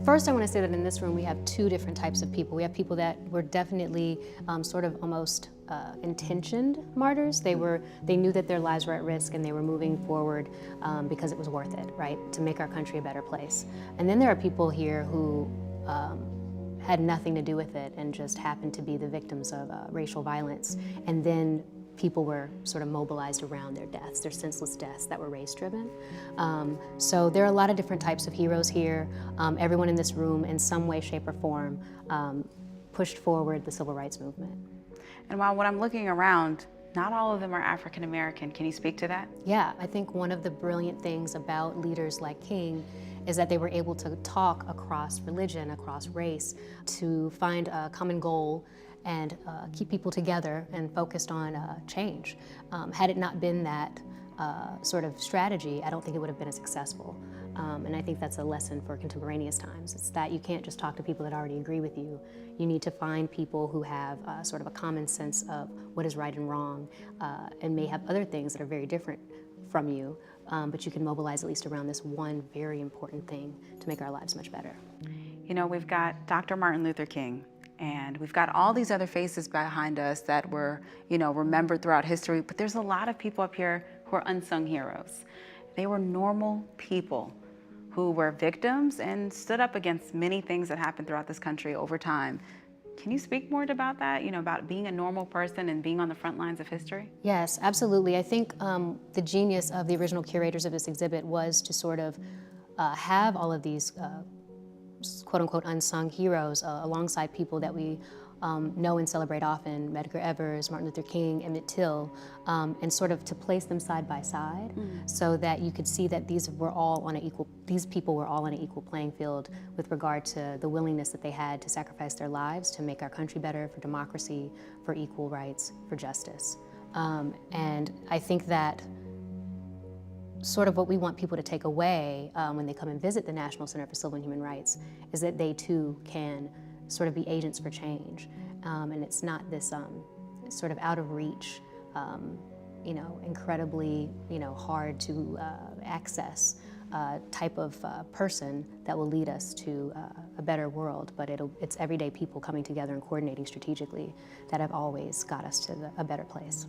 First, I want to say that in this room we have two different types of people. We have people that were definitely sort of almost intentioned martyrs. They knew that their lives were at risk and they were moving forward because it was worth it, right, to make our country a better place. And then there are people here who had nothing to do with it and just happened to be the victims of racial violence. And then people were sort of mobilized around their deaths, their senseless deaths that were race-driven. So there are a lot of different types of heroes here. Everyone in this room, in some way, shape, or form, pushed forward the civil rights movement. And while when I'm looking around, not all of them are African American. Can you speak to that? Yeah, I think one of the brilliant things about leaders like King is that they were able to talk across religion, across race, to find a common goal and keep people together and focused on change. Had it not been that sort of strategy, I don't think it would have been as successful. And I think that's a lesson for contemporaneous times. It's that you can't just talk to people that already agree with you. You need to find people who have sort of a common sense of what is right and wrong, and may have other things that are very different from you, but you can mobilize at least around this one very important thing to make our lives much better. You know, we've got Dr. Martin Luther King, and we've got all these other faces behind us that were, remembered throughout history, but there's a lot of people up here who are unsung heroes. They were normal people who were victims and stood up against many things that happened throughout this country over time. Can you speak more about that, about being a normal person and being on the front lines of history? Yes, absolutely. I think the genius of the original curators of this exhibit was to sort of have all of these quote-unquote unsung heroes alongside people that we know and celebrate often, Medgar Evers, Martin Luther King, Emmett Till, and sort of to place them side by side so that you could see that these people were all on an equal playing field with regard to the willingness that they had to sacrifice their lives to make our country better, for democracy, for equal rights, for justice. And I think that sort of what we want people to take away when they come and visit the National Center for Civil and Human Rights is that they too can sort of be agents for change. And it's not this sort of out of reach, incredibly, hard to access type of person that will lead us to a better world, but it's everyday people coming together and coordinating strategically that have always got us to a better place.